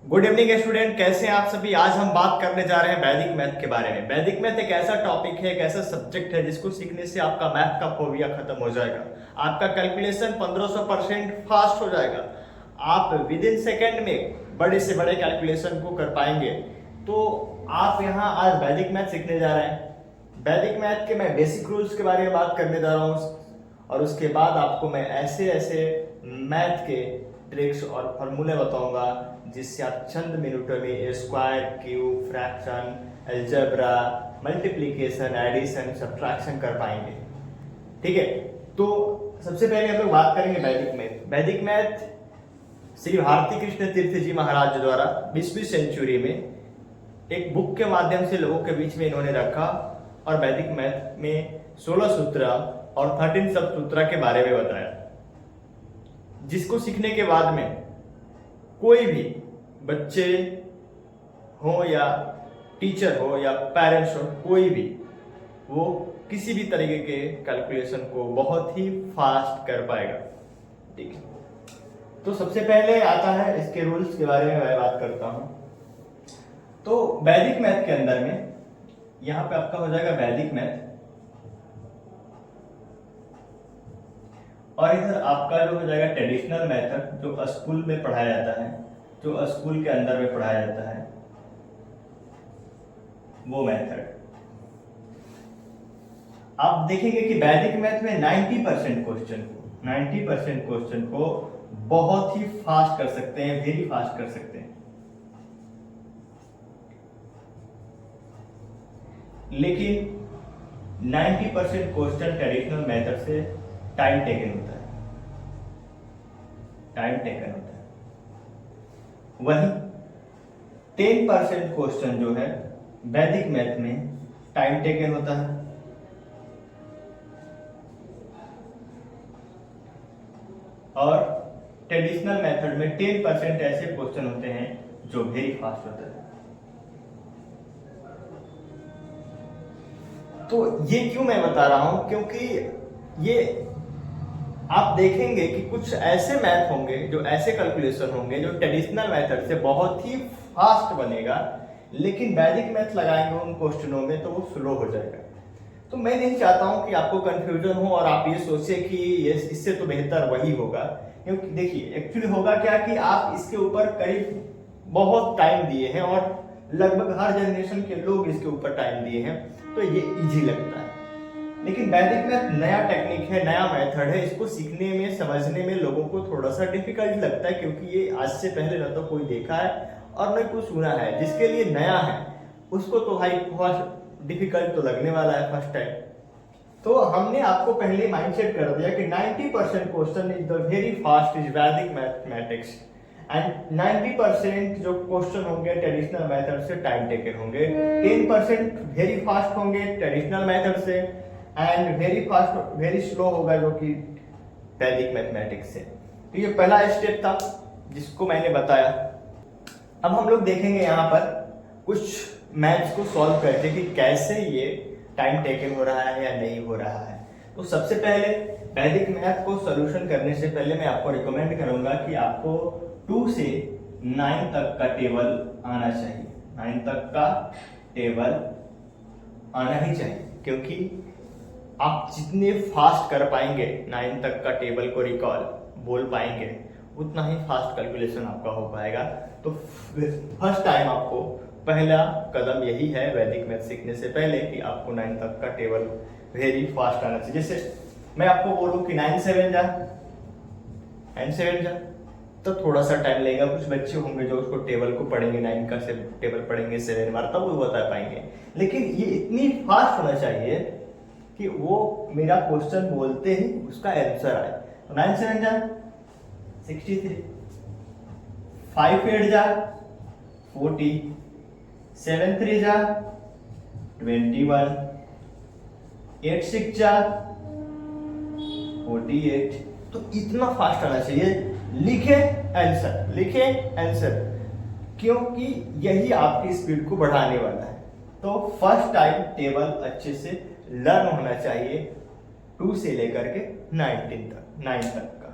Good evening student, कैसे हैं आप सभी। आज हम बात करने जा रहे हैं वैदिक मैथ के बारे में। वैदिक मैथ एक ऐसा टॉपिक है, एक ऐसा सब्जेक्ट है जिसको सीखने से आपका मैथ का फोबिया खत्म हो जाएगा। आपका कैलकुलेशन 1500% फास्ट हो जाएगा। आप विद इन सेकेंड में बड़े से बड़े कैलकुलेशन को कर पाएंगे। तो आप यहाँ आज वैदिक मैथ सीखने जा रहे हैं। वैदिक मैथ के मैं बेसिक रूल्स के बारे में बात करने जा रहा हूँ और उसके बाद आपको मैं ऐसे ऐसे मैथ के ट्रिक्स और फॉर्मूले बताऊंगा जिससे आप चंद मिनटों में square, cube, fraction, algebra, multiplication, addition, subtraction कर पाएंगे। ठीक है, तो सबसे पहले हम लोग बात करेंगे वैदिक मैथ। वैदिक मैथ श्री भारती कृष्ण तीर्थ जी महाराज द्वारा 20वीं सेंचुरी में एक बुक के माध्यम से लोगों के बीच में इन्होंने रखा और वैदिक मैथ में 16 सूत्र और 13 सब सूत्र के बारे में बताया, जिसको सीखने के बाद में कोई भी बच्चे हो या टीचर हो या पेरेंट्स हो, कोई भी वो किसी भी तरीके के कैलकुलेशन को बहुत ही फास्ट कर पाएगा। ठीक है, तो सबसे पहले आता है इसके रूल्स के बारे में मैं बात करता हूं। तो वैदिक मैथ के अंदर में यहां पे आपका हो जाएगा वैदिक मैथ और इधर आपका जो हो जाएगा ट्रेडिशनल मेथड, जो स्कूल में पढ़ाया जाता है, जो स्कूल के अंदर में पढ़ाया जाता है वो मेथड। आप देखेंगे कि वैदिक मैथ में 90% क्वेश्चन को बहुत ही फास्ट कर सकते हैं, वेरी फास्ट कर सकते हैं। लेकिन 90% क्वेश्चन ट्रेडिशनल मेथड से टाइम टेकन होता है। वही 10% क्वेश्चन जो है वैदिक मैथ में टाइम टेकन होता है और ट्रेडिशनल मेथड में 10% ऐसे क्वेश्चन होते हैं जो वेरी फास्ट होते हैं। तो ये क्यों मैं बता रहा हूं, क्योंकि ये आप देखेंगे कि कुछ ऐसे मैथ होंगे, जो ऐसे कैलकुलेशन होंगे जो ट्रेडिशनल मेथड से बहुत ही फास्ट बनेगा, लेकिन वैदिक मैथ लगाएंगे उन क्वेश्चनों में तो वो स्लो हो जाएगा। तो मैं नहीं चाहता हूं कि आपको कंफ्यूजन हो और आप ये सोचे कि ये इससे तो बेहतर वही होगा। क्योंकि देखिए एक्चुअली होगा क्या कि आप इसके ऊपर करीब बहुत टाइम दिए हैं और लगभग हर जनरेशन के लोग इसके ऊपर टाइम दिए हैं, तो ये इजी लगता है। लेकिन वैदिक मैथ नया टेक्निक है, नया मेथड है, इसको सीखने में, समझने में लोगों को थोड़ा सा डिफिकल्ट लगता है, क्योंकि ये आज से पहले न तो कोई देखा है और न कोई सुना है। जिसके लिए नया है उसको तो भाई बहुत डिफिकल्ट तो लगने वाला है फर्स्ट टाइम। तो हमने आपको पहले माइंडसेट कर दिया कि 90% question is the very fast is वैदिक मैथमेटिक्स एंड 90% जो क्वेश्चन होंगे ट्रेडिशनल मेथड से टाइम टेकन होंगे, 10% वेरी फास्ट होंगे ट्रेडिशनल मेथड से एंड वेरी स्लो होगा जो कि वैदिक मैथमेटिक्स से। तो ये पहला स्टेप था जिसको मैंने बताया। अब हम लोग देखेंगे यहाँ पर कुछ मैथ्स को सॉल्व करके कि कैसे ये टाइम टेकन हो रहा है या नहीं हो रहा है। तो सबसे पहले वैदिक मैथ को सॉल्यूशन करने से पहले मैं आपको रिकमेंड करूंगा कि आपको 2 से 9 तक का टेबल आना चाहिए। 9 तक का टेबल आना ही चाहिए, क्योंकि आप जितने फास्ट कर पाएंगे 9 तक का टेबल को रिकॉल बोल पाएंगे, उतना ही फास्ट कैलकुलेशन आपका हो पाएगा। तो फर्स्ट टाइम आपको पहला कदम यही है वैदिक मैथ सीखने से पहले कि आपको 9 तक का टेबल वेरी फास्ट आना चाहिए। जैसे मैं आपको बोलूं कि 9 7 जा, तो थोड़ा सा टाइम लगेगा। कुछ बच्चे होंगे जो उसको टेबल को पढ़ेंगे, 9 का से टेबल पढ़ेंगे 7 बार, तब वो बता पाएंगे। लेकिन ये इतनी फास्ट होना चाहिए कि वो मेरा क्वेश्चन बोलते ही उसका आंसर आए। तो 9 7 जा 63, 5 8 जा 40, 7 3 जा 21, 8 6 जा 48। तो इतना फास्ट आना चाहिए। लिखे आंसर, क्योंकि यही आपकी स्पीड को बढ़ाने वाला है। तो फर्स्ट टाइम टेबल अच्छे से लर्न होना चाहिए 2 से लेकर के 9 तक का।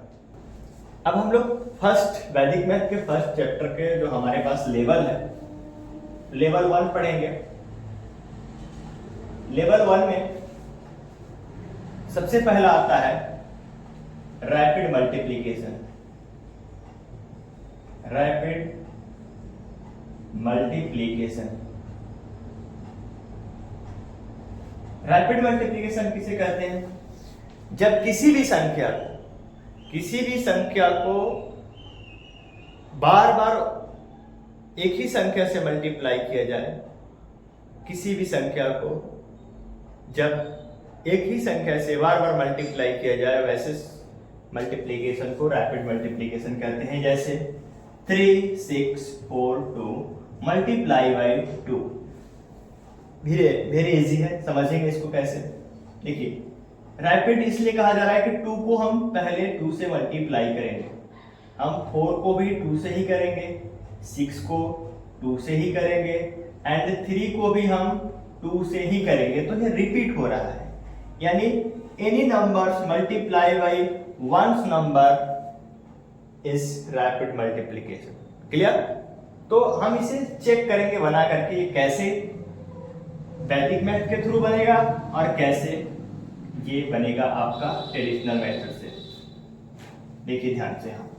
अब हम लोग फर्स्ट वैदिक मैथ के फर्स्ट चैप्टर के जो हमारे पास लेवल है, लेवल 1 पढ़ेंगे। लेवल 1 में सबसे पहला आता है rapid multiplication. Rapid multiplication, rapid multiplication किसे कहते हैं? जब किसी भी संख्या को बार बार एक ही संख्या से मल्टीप्लाई किया जाए, किसी भी संख्या को जब एक ही संख्या से बार बार मल्टीप्लाई किया जाए, वैसे मल्टीप्लिकेशन को रैपिड मल्टीप्लिकेशन कहते हैं। जैसे 3, 6, 4, 2 मल्टीप्लाई बाई 2। वेरी इजी है, समझेंगे इसको कैसे। देखिए, रैपिड इसलिए कहा जा रहा है कि 2 को हम पहले 2 से मल्टीप्लाई करेंगे, हम 4 को भी 2 से ही करेंगे, 6 को 2 से ही करेंगे एंड 3 को भी हम 2 से ही करेंगे। तो ये रिपीट हो रहा है, यानी any numbers multiply by once number is rapid multiplication. Clear? तो हम इसे चेक करेंगे बना करके ये कैसे वैदिक मैथ के थ्रू बनेगा और कैसे ये बनेगा आपका ट्रेडिशनल मेथड से। देखिए ध्यान से, हम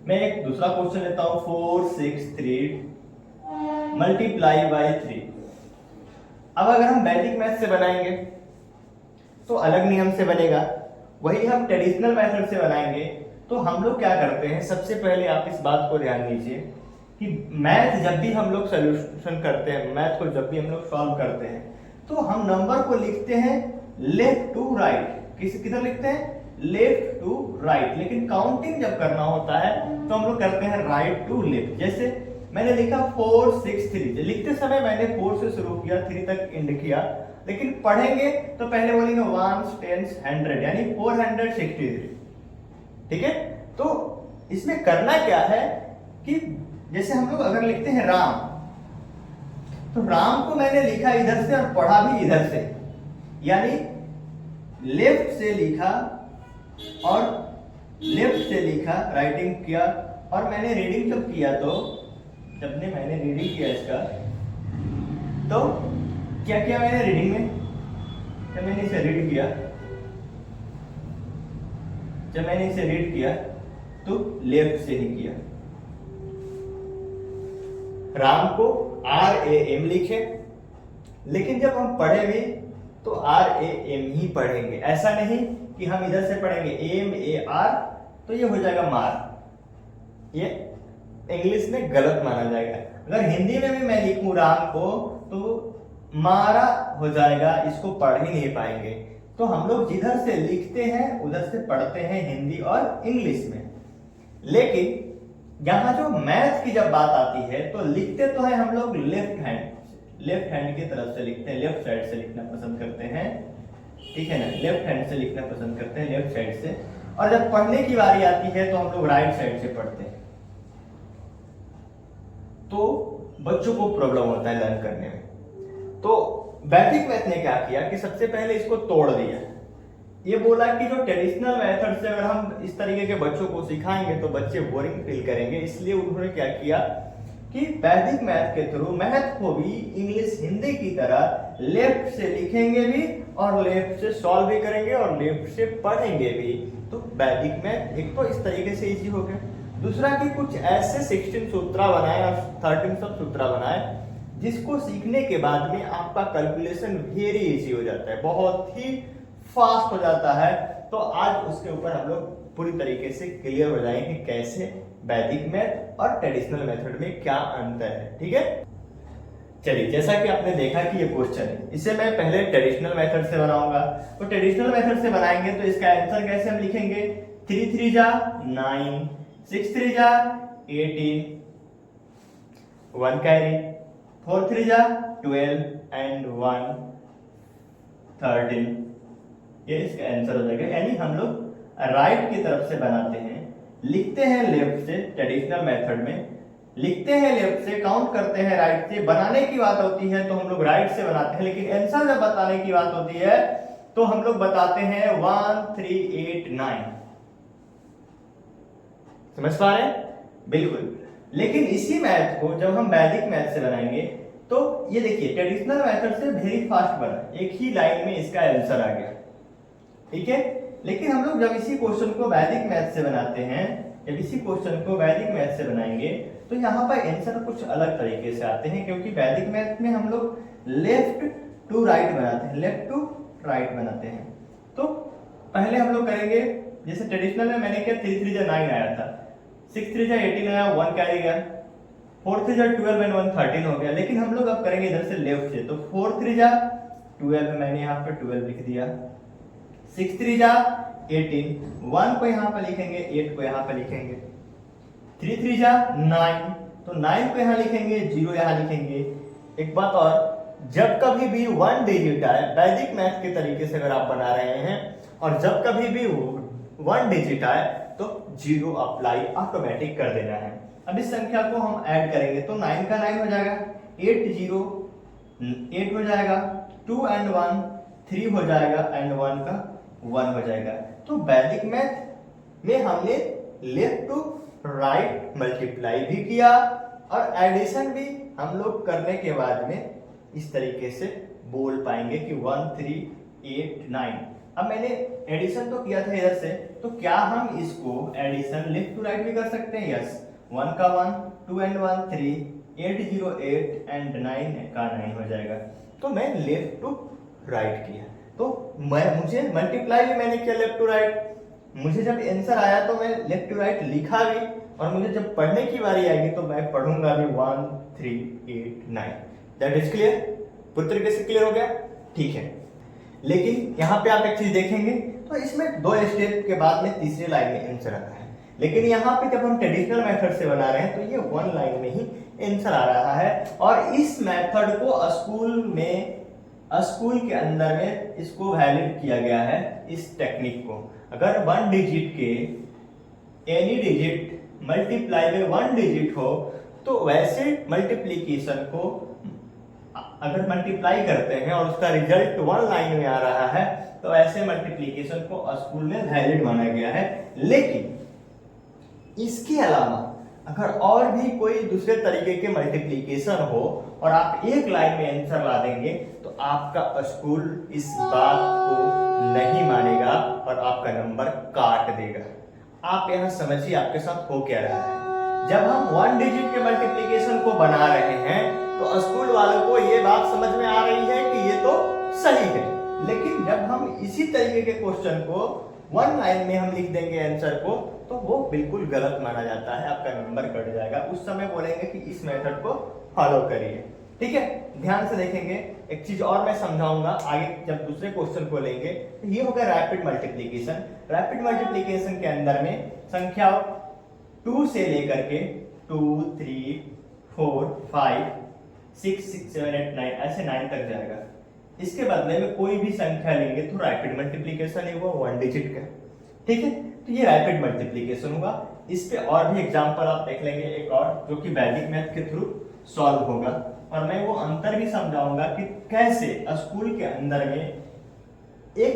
मैं एक दूसरा क्वेश्चन लेता हूं। 4, 6, 3 मल्टीप्लाई बाई 3। अब अगर हम वैदिक मैथ से बनाएंगे तो अलग नियम से बनेगा, वही हम ट्रेडिशनल मेथड से बनाएंगे तो हम लोग क्या करते हैं, सबसे पहले आप इस बात को ध्यान दीजिए कि मैथ जब भी हम लोग सोल्यूशन करते हैं, मैथ को जब भी हम लोग सॉल्व करते हैं तो हम नंबर को लिखते हैं लेफ्ट टू राइट। किधर लिखते हैं? Left to right. लेकिन काउंटिंग जब करना होता है तो हम लोग करते हैं राइट टू लेफ्ट। जैसे मैंने लिखा 4, 6, 3, लिखते समय मैंने 4 से शुरू किया, 3 तक एंड किया, लेकिन पढ़ेंगे तो पहले बोलेंगे 1, 10, 100 यानी 463। ठीक है? तो इसमें करना क्या है कि जैसे हम लोग अगर लिखते हैं राम, तो राम को मैंने लिखा इधर से और पढ़ा भी इधर से, यानी लेफ्ट से लिखा और लेफ्ट से लिखा, राइटिंग किया। और मैंने रीडिंग जब किया तो मैंने रीडिंग किया इसका, तो क्या किया मैंने रीडिंग में? जब मैंने इसे रीड किया तो लेफ्ट से ही किया। राम को RAM लिखे, लेकिन जब हम पढ़े भी तो RAM ही पढ़ेंगे। ऐसा नहीं कि हम इधर से पढ़ेंगे MAR तो ये हो जाएगा मार, ये इंग्लिश में गलत माना जाएगा। अगर हिंदी में भी मैं लिखूं राम को तो मारा हो जाएगा, इसको पढ़ ही नहीं पाएंगे। तो हम लोग जिधर से लिखते हैं उधर से पढ़ते हैं, हिंदी और इंग्लिश में। लेकिन यहाँ जो मैथ की जब बात आती है तो लिखते तो है हम लोग लेफ्ट हैंड की तरफ से लिखते हैं, लेफ्ट साइड से लिखना पसंद करते हैं। ठीक है ना? लेफ्ट हैंड से लिखना पसंद करते हैं, लेफ्ट साइड से। और जब पढ़ने की बारी आती है तो हम लोग राइट साइड से पढ़ते हैं। तो बच्चों को प्रॉब्लम होता है लर्न करने में। तो वैदिक मैथ ने क्या किया कि सबसे पहले इसको तोड़ दिया। ये बोला कि जो ट्रेडिशनल मेथड से अगर हम इस तरीके के बच्चों को सिखाएंगे तो बच्चे बोरिंग फील करेंगे, इसलिए उन्होंने क्या किया कि वैदिक मैथ के थ्रू मैथ को भी इंग्लिश हिंदी की तरह लेफ्ट से लिखेंगे भी और लेफ्ट से सॉल्व भी करेंगे और लेफ्ट से पढ़ेंगे भी। तो वैदिक मैथ एक तो इस तरीके से इजी हो गया, दूसरा कि कुछ ऐसे 16 सूत्रा बनाए और 13 सब सूत्रा बनाए जिसको सीखने के बाद में आपका कैलकुलेशन वेरी इजी हो जाता है, बहुत ही फास्ट हो जाता है। तो आज उसके ऊपर हम लोग पूरी तरीके से क्लियर हो जाएंगे कि कैसे वैदिक मैथ और ट्रेडिशनल मेथड में क्या अंतर है। ठीक है? चलिए, जैसा कि आपने देखा कि ये क्वेश्चन है, इसे मैं पहले ट्रेडिशनल मेथड से बनाऊंगा। तो ट्रेडिशनल मेथड से बनाएंगे तो इसका आंसर कैसे हम लिखेंगे? 3 3 जा 9, 6 3 जा 18, 1 कैरी, 4 3 जा 12 एंड 1 13। ये इसका आंसर हो जाएगा। यानी हम लोग राइट की तरफ से बनाते हैं, लिखते हैं लेफ्ट से, ट्रेडिशनल मेथड में लिखते हैं लेफ्ट से, काउंट करते हैं राइट से। बनाने की बात होती है तो हम लोग राइट से बनाते हैं, लेकिन आंसर जब बताने की बात होती है तो हम लोग बताते हैं 1 3 8 9। समझ पा रहे हैं? बिल्कुल। लेकिन इसी मैथ को जब हम वैदिक मैथ से बनाएंगे तो ये देखिए ट्रेडिशनल मेथड से वेरी फास्ट बना, एक ही लाइन में इसका आंसर आ गया, ठीक है। लेकिन हम लोग जब इसी क्वेश्चन को वैदिक मैथ से बनाते हैं, जब इसी क्वेश्चन को वैदिक मैथ से बनाएंगे तो यहाँ पर आंसर कुछ अलग तरीके से आते हैं, क्योंकि वैदिक मैथ में हम लोग लेफ्ट टू राइट बनाते हैं, लेफ्ट टू राइट बनाते हैं। तो पहले हम लोग करेंगे, जैसे ट्रेडिशनल में मैंने किया 3 3 9 आया था, 6 3 18 आया, 1 कैरी गया, 4 3 12 एंड 1 13 हो गया। लेकिन हम लोग अब करेंगे इधर से लेफ्ट से, तो 4 3 12, मैंने यहाँ पे 12 लिख दिया, 6 3 18, 1 को यहाँ पे लिखेंगे, 8 को यहाँ पे लिखेंगे, 3 3 9, तो 9 को यहाँ लिखेंगे, 0 यहाँ लिखेंगे। एक बात और, जब कभी भी 1 डिजिट आए वैदिक मैथ के तरीके से अगर आप बना रहे हैं, और जब कभी भी 1 डिजिट आए तो 0 अप्लाई ऑटोमेटिक कर देना है। अब इस संख्या को हम ऐड करेंगे तो 9 का 9 हो जाएगा, 8 0 8 हो जाएगा, 2 and 1 3 हो जाएगा, एंड 1 का 1 हो जाएगा। तो वैदिक मैथ में हमने लेफ्ट टू राइट मल्टीप्लाई भी किया और एडिशन भी हम लोग करने के बाद में इस तरीके से बोल पाएंगे कि 1 3 8 9। अब मैंने एडिशन तो किया था इधर से, तो क्या हम इसको एडिशन लेफ्ट टू राइट भी कर सकते हैं? यस, 1 का 1, 2 and 1 3, 8 0 8 एंड 9 का 9 हो जाएगा। तो मैं लेफ्ट टू राइट किया, तो मुझे मल्टीप्लाई भी मैंने किया लेफ्ट टू राइट। मुझे जब आंसर आया तो मैं लेफ्ट टू राइट लिखा भी, और मुझे जब पढ़ने की बारी आएगी तो मैं पढ़ूंगा भी 1 3 8 9। That is clear? पूरी तरीके से क्लियर हो गया? ठीक है। लेकिन यहाँ पे आप एक चीज देखेंगे तो इसमें 2 स्टेप के बाद में तीसरी लाइन में आंसर आता है, लेकिन यहाँ पे जब हम ट्रेडिशनल मेथड से बना रहे हैं तो ये 1 लाइन में ही आंसर आ रहा है। और इस मेथड को स्कूल के अंदर में इसको वैलिड किया गया है, इस टेक्निक को। अगर 1 डिजिट के एनी डिजिट मल्टीप्लाई में 1 डिजिट हो तो वैसे मल्टीप्लीकेशन को अगर मल्टीप्लाई करते हैं और उसका रिजल्ट 1 लाइन में आ रहा है तो ऐसे मल्टीप्लीकेशन को स्कूल में वैलिड माना गया है। लेकिन इसके अलावा अगर और भी कोई दूसरे तरीके के मल्टीप्लीकेशन हो और आप एक लाइन में आंसर ला देंगे तो आपका स्कूल इस बात को नहीं मानेगा और आपका नंबर काट देगा। आप यहां समझिए आपके साथ हो क्या रहा है। जब हम 1 डिजिट के मल्टीप्लिकेशन को बना रहे हैं तो स्कूल वालों को ये बात समझ में आ रही है कि ये तो सही है, लेकिन जब हम इसी तरीके के क्वेश्चन को 1 लाइन में हम लिख देंगे आंसर को तो वो बिल्कुल गलत माना जाता है, आपका नंबर कट जाएगा। उस समय बोलेंगे कि इस मेथड को फॉलो करिए। ठीक है, ध्यान से देखेंगे। एक चीज और मैं समझाऊंगा आगे जब दूसरे क्वेश्चन को लेंगे। तो ये हो गया रैपिड मल्टीप्लिकेशन। रैपिड मल्टीप्लिकेशन के अंदर में संख्या 2 से लेकर के 2 3 4 5 6 6 7 8 9 ऐसे 9 तक जाएगा। इसके बदले में कोई भी संख्या लेंगे तो रैपिड मल्टीप्लिकेशन ही हुआ 1 डिजिट का। ठीक है, तो ये रैपिड मल्टीप्लिकेशन हुआ। इस पे और भी एग्जांपल आप देख लेंगे एक और, जो कि वैदिक मैथ के थ्रू सॉल्व होगा, और मैं वो अंतर भी समझाऊंगा कि कैसे स्कूल के अंदर में एक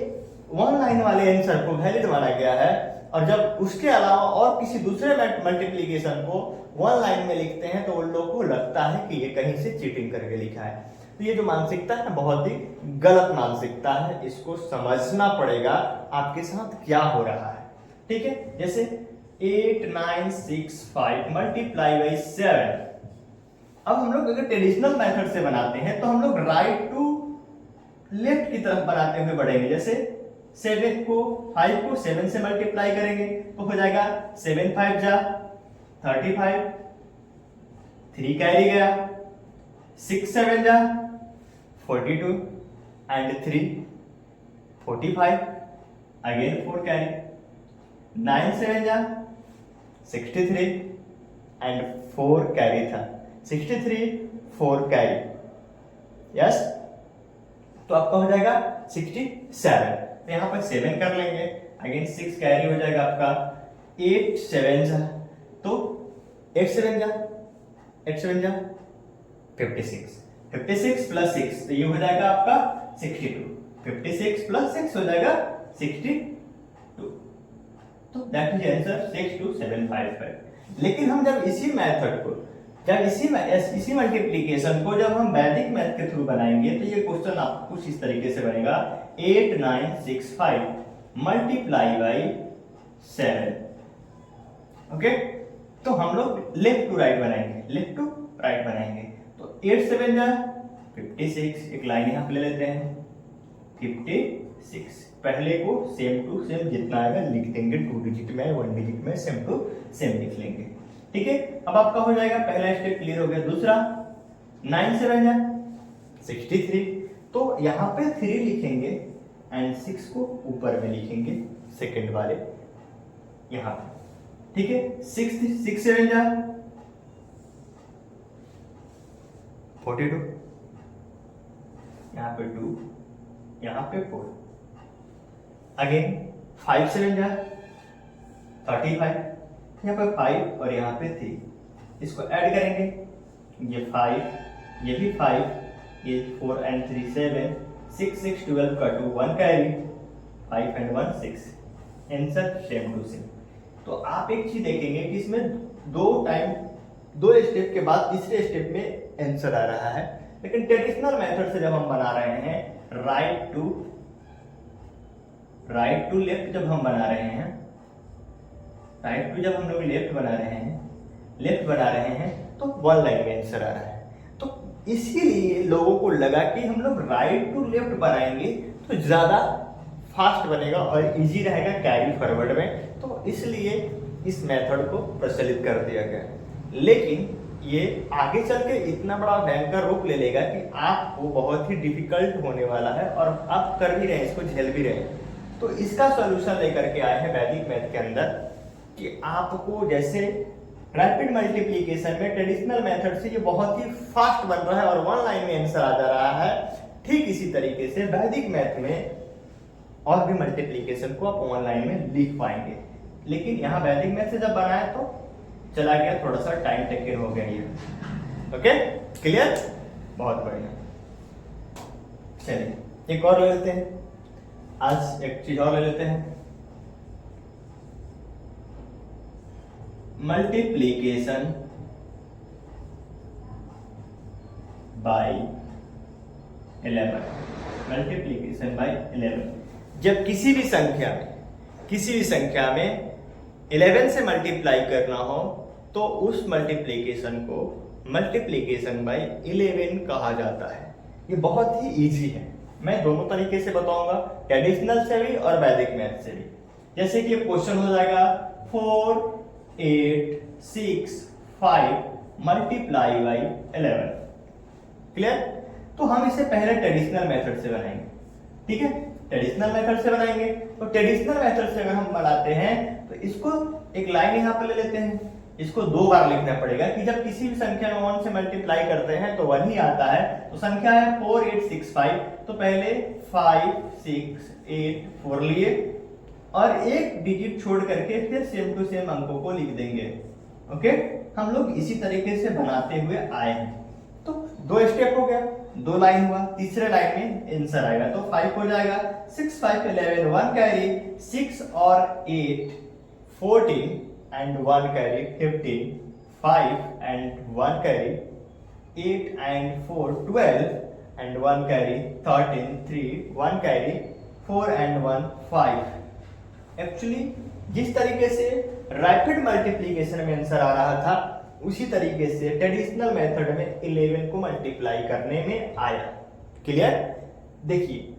1 लाइन वाले आंसर को वैलिड माना गया है, और जब उसके अलावा और किसी दूसरे मल्टीप्लिकेशन को 1 लाइन में लिखते हैं तो उन लोगों को लगता है कि ये कहीं से चीटिंग करके लिखा है। तो ये जो मानसिकता है बहुत ही गलत मानसिकता है, इसको समझना पड़ेगा आपके साथ क्या हो रहा है। ठीक है, जैसे 8 9 6 5 मल्टीप्लाई बाई 7। अब हम लोग अगर ट्रेडिशनल मेथड से बनाते हैं तो हम लोग राइट टू लेफ्ट की तरफ बनाते हुए बढ़ेंगे। जैसे 5 को 7 से मल्टीप्लाई करेंगे तो हो जाएगा 7 5 जा 35, 3 कैरी गया, 6 7 जा 42 एंड 3 45, अगेन 4 कैरी, 9 7 जा 63 एंड 4 कैरी था, 63 4 कैरी। यस, तो आपका हो जाएगा 67। तो यहां पर 7 कर लेंगे, अगेन 6 कैरी हो जाएगा आपका, 8 7 जा, तो 8 7 जा 56, 56 प्लस 6 तो ये हो जाएगा आपका 62, 56 प्लस 6 हो जाएगा 62। तो तो दैट इज आंसर 62755। लेकिन हम जब इसी मेथड को जब इसी मल्टीप्लिकेशन को जब हम वैदिक मैथ के थ्रू बनाएंगे तो ये क्वेश्चन आपको कुछ इस तरीके से बनेगा 8965 मल्टीप्लाई बाई 7। ओके, तो हम लोग लेफ्ट टू राइट बनाएंगे। तो 8 7 जा 56, एक लाइन यहाँ पे ले लेते हैं 56। पहले को सेम टू सेम जितना आएगा लिख देंगे, 2 डिजिट में 1 डिजिट में सेम टू सेम लिख लेंगे। ठीक है, अब आपका हो जाएगा पहला स्टेप क्लियर हो गया। दूसरा 9 7 जा 63, तो यहाँ पे 3 लिखेंगे एंड 6 को ऊपर में लिखेंगे सेकंड वाले यहाँ पे। ठीक है, 6 7 जा 42, यहाँ पे 2, यहाँ पे 4। अगेन 5 7 जा 35, यहाँ पे 5 और यहाँ पे 3। इसको ऐड करेंगे, ये 5, ये भी 5, ये 4 एंड 3 7, 6 6 12 का 2 1 carry, 5 and 1 6। Answer same to same. तो आप एक चीज देखेंगे कि इसमें दो स्टेप के बाद तीसरे स्टेप में आंसर आ रहा है। लेकिन ट्रेडिशनल मेथड से जब हम बना रहे हैं राइट टू लेफ्ट जब हम बना रहे हैं, राइट टू जब हम लोग लेफ्ट बना रहे हैं तो 1 लाइन में आंसर आ रहा है। तो इसीलिए लोगों को लगा कि हम लोग राइट टू लेफ्ट बनाएंगे तो ज्यादा फास्ट बनेगा और इजी रहेगा कैरी फॉरवर्ड में, तो इसलिए इस मेथड को प्रचलित कर दिया गया। लेकिन ये आगे चल के इतना बड़ा भयंकर रूप ले लेगा कि आपको बहुत ही डिफिकल्ट होने वाला है और आप कर भी रहे हैं, इसको झेल भी रहे हैं। तो इसका सॉल्यूशन लेकर के आए हैं वैदिक मैथ के अंदर कि आपको जैसे रैपिड मल्टीप्लिकेशन में ट्रेडिशनल मेथड से ये बहुत ही फास्ट बन रहा है और 1 लाइन में आंसर आ जा रहा है, ठीक इसी तरीके से वैदिक मैथ में और भी मल्टीप्लिकेशन को आप 1 लाइन में लिख पाएंगे। लेकिन यहाँ वैदिक मैथ से जब बनाया तो चला गया, थोड़ा सा टाइम टेकन हो गया ये। ओके, क्लियर, बहुत बढ़िया। चलिए एक और ले लेते हैं, आज एक चीज और ले लेते हैं, मल्टीप्लिकेशन बाय 11। मल्टीप्लिकेशन बाय 11 जब किसी भी संख्या में 11 से मल्टीप्लाई करना हो तो उस मल्टीप्लिकेशन को मल्टीप्लिकेशन बाय 11 कहा जाता है। ये बहुत ही इजी है, मैं दोनों तरीके से बताऊंगा, ट्रेडिशनल से भी और वैदिक मैथ से भी। जैसे कि क्वेश्चन हो जाएगा 4 8 6 5 मल्टीप्लाई बाय 11। क्लियर, तो हम इसे पहले ट्रेडिशनल मेथड से बनाएंगे। ठीक है, ट्रेडिशनल मेथड से बनाएंगे। तो ट्रेडिशनल मेथड से अगर हम बनाते हैं तो इसको एक लाइन यहाँ पे ले लेते हैं, इसको 2 बार लिखना पड़ेगा कि जब किसी भी संख्या में 1 से मल्टीप्लाई करते हैं तो 1 ही आता है। तो संख्या है 4 8 6 5, तो पहले 5 6 8 4 लिए और एक डिजिट छोड़ करके फिर सेम टू सेम अंकों को लिख देंगे। ओके, हम लोग इसी तरीके से बनाते हुए आए हैं। तो 2 स्टेप हो गया, 2 लाइन हुआ, तीसरे लाइन में आंसर आएगा तो 5 हो जाएगा। 6 5 11 1 कैरी, 6 और 8 14 and 1 carry 15, 5 and 1 carry 8 and 4 12 and 1 carry 13, 3 1 carry 4 and 1 5। Actually जिस तरीके से रैपिड मल्टीप्लिकेशन में आंसर आ रहा था उसी तरीके से ट्रेडिशनल मेथड में 11 को मल्टीप्लाई करने में आया। क्लियर, देखिए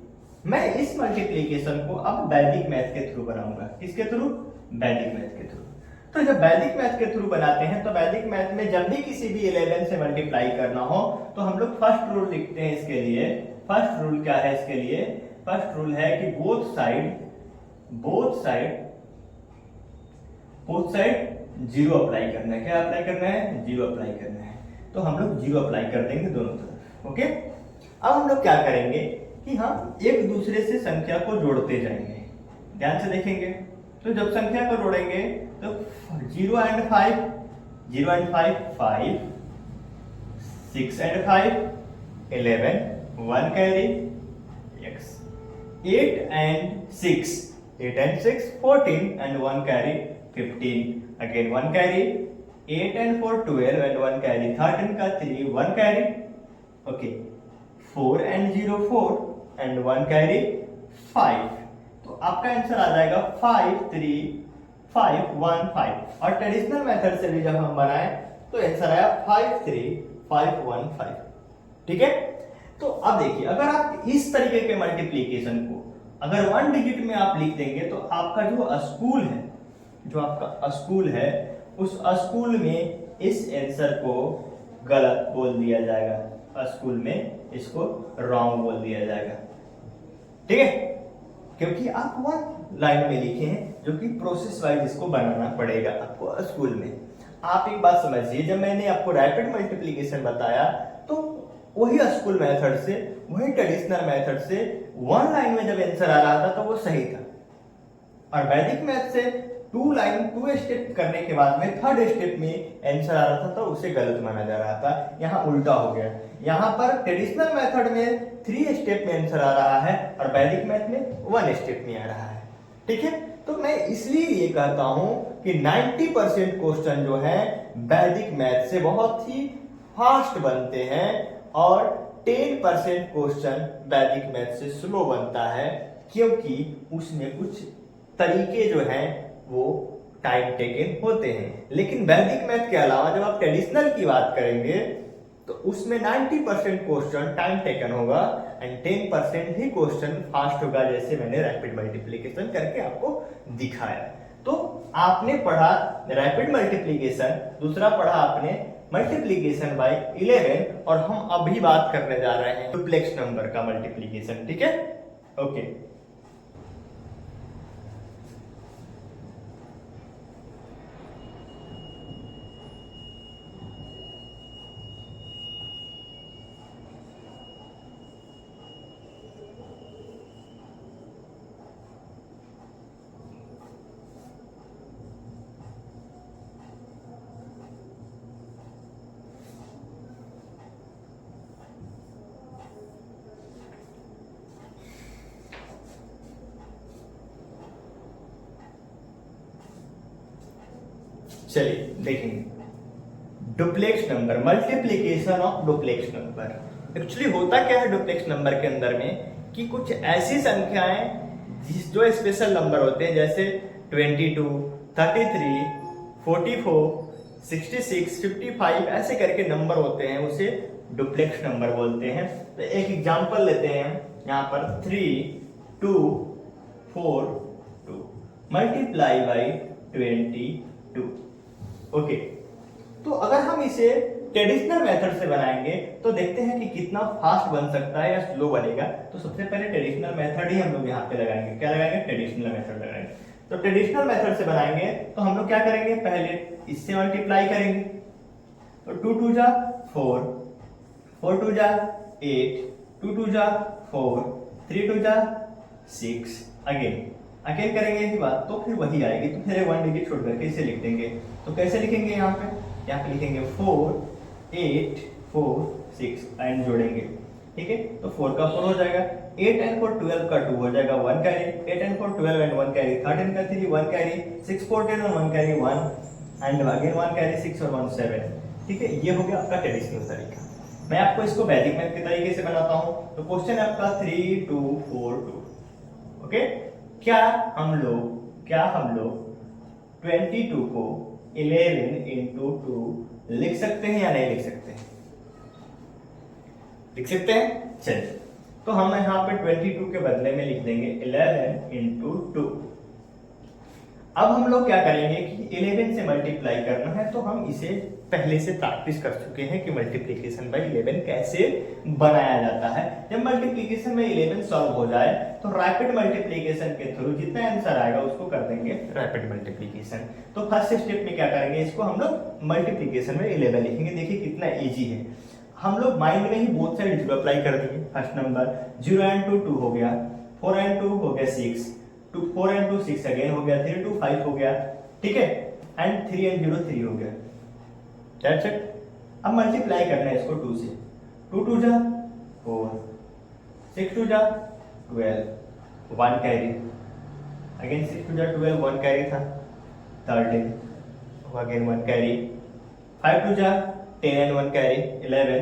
मैं इस मल्टीप्लिकेशन को अब वैदिक मैथ के थ्रू बनाऊंगा। किसके थ्रू? वैदिक मैथ के थ्रू। तो जब वैदिक मैथ के थ्रू बनाते हैं तो वैदिक मैथ में जब भी किसी भी 11 से मल्टीप्लाई करना हो तो हम लोग फर्स्ट रूल लिखते हैं इसके लिए। फर्स्ट रूल क्या है इसके लिए? फर्स्ट रूल है कि बोथ साइड 0 अप्लाई करना है। क्या अप्लाई करना है? 0 अप्लाई करना है। तो हम लोग 0 अप्लाई कर देंगे दोनों तरफ। ओके, अब हम लोग क्या करेंगे कि हम एक दूसरे से संख्या को जोड़ते जाएंगे। ध्यान से देखेंगे तो जब संख्या को जोड़ेंगे तो 0 and 5 5, 6 and 5 11, 1 carry x, 8 and 6 8 and 6 14 and 1 carry 15, again 1 carry, 8 and 4 12 and 1 carry 13 का 3 1 carry, okay, 4 and 0 4 and 1 carry 5, तो आपका आंसर आ जाएगा 5 3 5 1 5। और ट्रेडिशनल मेथड से भी जब हम बनाए तो आंसर आया 5 3 5 1 5। ठीक है, तो अब देखिए अगर आप इस तरीके के मल्टीप्लीकेशन को अगर 1 डिजिट में आप लिख देंगे तो आपका जो स्कूल है, जो आपका स्कूल है, उस स्कूल में इस आंसर को गलत बोल दिया जाएगा, स्कूल में इसको रॉन्ग बोल दिया जाएगा। ठीक है, क्योंकि आप 1 लाइन में लिखे हैं जो कि प्रोसेस वाइज इसको बनाना पड़ेगा आपको स्कूल में। आप एक बात समझिए, जब मैंने आपको रैपिड मल्टीप्लीकेशन बताया तो वही स्कूल मेथड से, वही ट्रेडिशनल मेथड से 1 लाइन में जब आंसर आ रहा था तो वो सही था, और वैदिक मैथ से 2 स्टेप करने के बाद में 3rd स्टेप में आंसर आ रहा था तो उसे गलत माना जा रहा था। यहाँ उल्टा हो गया, यहाँ पर ट्रेडिशनल मेथड में 3 स्टेप में आंसर आ रहा है और वैदिक मैथ में 1 स्टेप में आ रहा है। ठीक है, तो मैं इसलिए ये कहता हूं कि 90% क्वेश्चन जो है वैदिक मैथ से बहुत ही फास्ट बनते हैं और 10% क्वेश्चन वैदिक मैथ से स्लो बनता है, क्योंकि उसमें कुछ तरीके जो हैं वो टाइम टेकन होते हैं। लेकिन वैदिक मैथ के अलावा जब आप ट्रेडिशनल की बात करेंगे तो उसमें 90% क्वेश्चन टाइम टेकन होगा एंड 10% ही क्वेश्चन फास्ट होगा, जैसे मैंने रैपिड मल्टीप्लिकेशन करके आपको दिखाया। तो आपने पढ़ा रैपिड मल्टीप्लिकेशन, दूसरा पढ़ा आपने मल्टीप्लिकेशन बाय 11, और हम अभी बात करने जा रहे हैं डुप्लेक्स नंबर का मल्टीप्लिकेशन। ठीक है, ओके। चलिए देखेंगे duplex number, multiplication of duplex number. Actually होता क्या है डुप्लेक्स नंबर के अंदर में कि कुछ ऐसी संख्याएं जो स्पेशल नंबर होते हैं, जैसे 22, 33, 44, 66, 55 ऐसे करके नंबर होते हैं, उसे डुप्लेक्स नंबर बोलते हैं। तो एक एग्जांपल लेते हैं यहाँ पर 3 2 4 2 मल्टीप्लाई बाई 22। ओके, तो अगर हम इसे ट्रेडिशनल मेथड से बनाएंगे तो देखते हैं कि कितना फास्ट बन सकता है या स्लो बनेगा। तो सबसे पहले ट्रेडिशनल मेथड ही हम लोग यहाँ पे लगाएंगे। क्या लगाएंगे? ट्रेडिशनल मेथड लगाएंगे। तो ट्रेडिशनल मेथड से बनाएंगे तो हम लोग क्या करेंगे, पहले इससे मल्टीप्लाई करेंगे। तो 2 2 जा 4, 4 2 जा 8, 2 2 जा 4, 3 2 जा 6, अगेन करेंगे इसी बात, तो फिर वही आएगी। तो फिर 1 डिजिट छोड़ करके इसे लिख देंगे। तो कैसे लिखेंगे? यहाँ पे लिखेंगे 4 8 4 6 एंड जोड़ेंगे। ठीक है, तो 4 का 4 हो जाएगा, 8 एंड 4 12 का 2 हो जाएगा, 1 कैरी, 8 एंड 4 12 एंड 1 कैरी, 13 का 3 1 कैरी, 6 4 10 और 1 कैरी 1 एंड अगेन 1 कैरी 6 और 1 7। ठीक है, ये हो गया आपका ट्रेडिशनल तरीका। मैं आपको इसको वैदिक मैथ के तरीके से बनाता हूँ। तो क्वेश्चन है आपका 3 2 4 2। ओके, क्या हम लोग 22 को 11 इंटू 2 लिख सकते हैं या नहीं लिख सकते हैं? लिख सकते हैं। चलिए, तो हम यहाँ पे 22 के बदले में लिख देंगे 11 इंटू 2। अब हम लोग क्या करेंगे कि 11 से मल्टीप्लाई करना है, तो हम इसे पहले से प्रैक्टिस कर चुके हैं कि मल्टीप्लिकेशन बाय 11 कैसे बनाया जाता है। जब मल्टीप्लिकेशन में 11 सॉल्व हो जाए तो रैपिड मल्टीप्लिकेशन के थ्रू जितना आंसर आएगा उसको कर देंगे रैपिड मल्टीप्लिकेशन। तो फर्स्ट स्टेप में क्या करेंगे, इसको हम लोग मल्टीप्लिकेशन में 11 लिखेंगे। देखिए कितना इजी है। हम लोग माइंड में ही बोथ साइड 0 अप्लाई कर देंगे। फर्स्ट नंबर 0 एंड 2 हो गया, 4 एंड 2 हो गया 6, 4 एंड 2 6 अगेन हो गया, 3 2 5 हो गया। ठीक है, एंड 3 एंड 0 3 हो गया। That's it। अब मल्टीप्लाई करना है इसको 2 से। 2 2 जा 4, 6 2 जा 12, 1 कैरी, अगेन 6 टू जा 12, 1 कैरी था, 13, अगेन 1 कैरी, 5 टू जा 10 and 1 carry, 11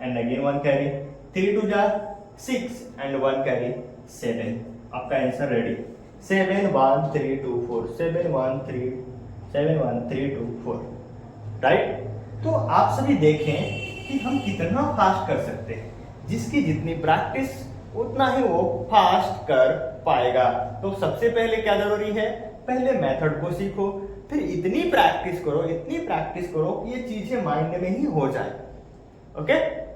and again 1 carry, 3 to जा 6 and 1 carry, 7। आपका आंसर रेडी, 7 1 3 2 4, 7 1 3 2 4, राइट। तो आप सभी देखें कि हम कितना फास्ट कर सकते हैं, जिसकी जितनी प्रैक्टिस उतना ही वो फास्ट कर पाएगा। तो सबसे पहले क्या जरूरी है, पहले मेथड को सीखो, फिर इतनी प्रैक्टिस करो कि ये चीजें माइंड में ही हो जाए। ओके,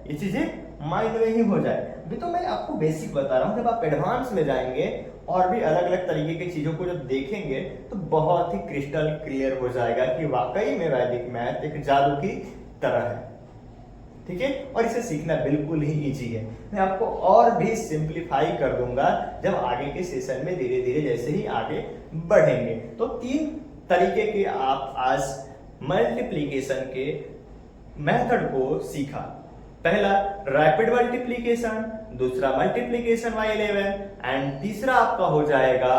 ये चीजें माइंड में ही हो जाए। अभी तो मैं आपको बेसिक बता रहा हूँ, जब आप एडवांस में जाएंगे और भी अलग अलग तरीके की चीजों को जब देखेंगे तो बहुत ही क्रिस्टल क्लियर हो जाएगा कि वाकई में वैदिक मैथ एक जादू की तरह है। ठीक है, और इसे सीखना बिल्कुल ही इजी है। मैं आपको और भी सिंप्लीफाई कर दूंगा जब आगे के सेशन में धीरे धीरे जैसे ही आगे बढ़ेंगे। तो 3 तरीके के आप आज मल्टीप्लीकेशन के मेथड को सीखा। पहला रैपिड मल्टीप्लीकेशन, दूसरा मल्टीप्लीकेशन बाय 11 एंड तीसरा आपका हो जाएगा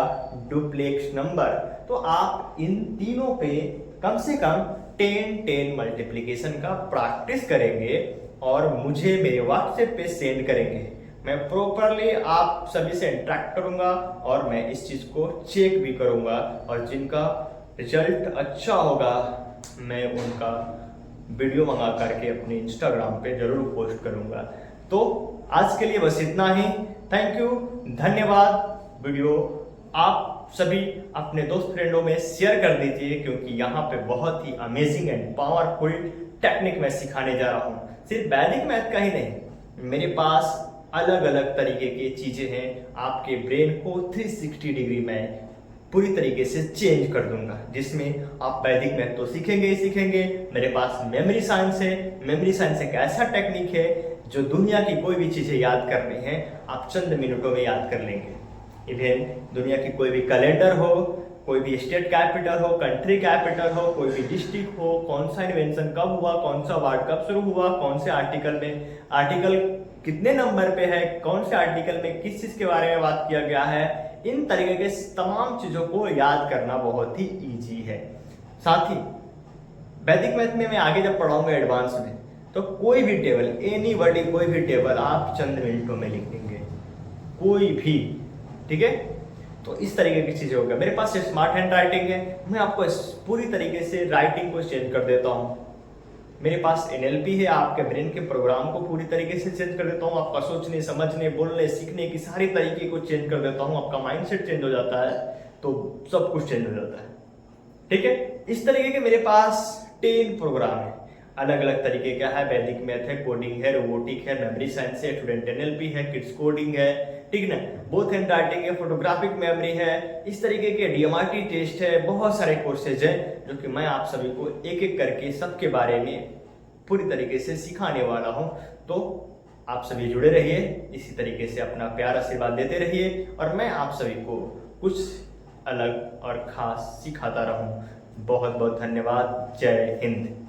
डुप्लेक्स नंबर। तो आप इन तीनों पे कम से कम 10 मल्टीप्लीकेशन का प्रैक्टिस करेंगे और मुझे मेरे व्हाट्सएप पे सेंड करेंगे। मैं प्रॉपरली आप सभी से इंटरेक्ट करूंगा और मैं इस चीज को चेक भी करूंगा, और जिनका रिजल्ट अच्छा होगा मैं उनका वीडियो मंगा करके अपने इंस्टाग्राम पे जरूर पोस्ट करूंगा। तो आज के लिए बस इतना ही। थैंक यू, धन्यवाद। वीडियो आप सभी अपने दोस्त फ्रेंडों में शेयर कर दीजिए, क्योंकि यहाँ पे बहुत ही अमेजिंग एंड पावरफुल टेक्निक मैं सिखाने जा रहा हूँ। सिर्फ वैदिक मैथ का ही नहीं, मेरे पास अलग अलग तरीके की चीजें हैं। आपके ब्रेन को 360 डिग्री में पूरी तरीके से चेंज कर दूंगा, जिसमें आप वैदिक मैथ तो सीखेंगे ही सीखेंगे। मेरे पास मेमोरी साइंस है। मेमोरी साइंस एक ऐसा टेक्निक है जो दुनिया की कोई भी चीजें याद करनी है आप चंद मिनटों में याद कर लेंगे। इवन दुनिया की कोई भी कैलेंडर हो, कोई भी स्टेट कैपिटल हो, कंट्री कैपिटल हो, कोई भी डिस्ट्रिक्ट हो, कौन सा इन्वेंशन कब हुआ, कौन सा वर्ड कब शुरू हुआ, कौन से आर्टिकल में, आर्टिकल कितने नंबर पे है, कौन से आर्टिकल में किस चीज के बारे में बात किया गया है, इन तरीके के तमाम चीजों को याद करना बहुत ही इजी है। साथ ही वैदिक मैथ में मैं आगे जब पढ़ाऊंगा एडवांस में, तो कोई भी टेबल, एनी वर्ड, कोई भी टेबल आप चंद मिनटों में लिख देंगे, कोई भी। ठीक है, तो इस तरीके की चीजें होगा। मेरे पास स्मार्ट हैंड राइटिंग है, मैं आपको पूरी तरीके से राइटिंग को चेंज कर देता हूँ। मेरे पास NLP है, आपके ब्रेन के प्रोग्राम को पूरी तरीके से चेंज कर देता हूँ। आपका सोचने, समझने, बोलने, सीखने की सारी तरीके को चेंज कर देता हूँ। आपका माइंडसेट चेंज हो जाता है, तो सब कुछ चेंज हो जाता है। ठीक है, इस तरीके के मेरे पास 10 प्रोग्राम है, अलग अलग तरीके का है। वैदिक मैथ है, कोडिंग है, रोबोटिक है, मेमोरी साइंस है, स्टूडेंट NLP है, किड्स कोडिंग है, ठीक ना, बोथ हैंड राइटिंग है, फोटोग्राफिक मेमोरी है, इस तरीके के DMRT टेस्ट है, बहुत सारे कोर्सेज हैं जो कि मैं आप सभी को एक एक करके सबके बारे में पूरी तरीके से सिखाने वाला हूं। तो आप सभी जुड़े रहिए, इसी तरीके से अपना प्यार आशीर्वाद देते रहिए, और मैं आप सभी को कुछ अलग और खास सिखाता रहूं। बहुत बहुत धन्यवाद। जय हिंद।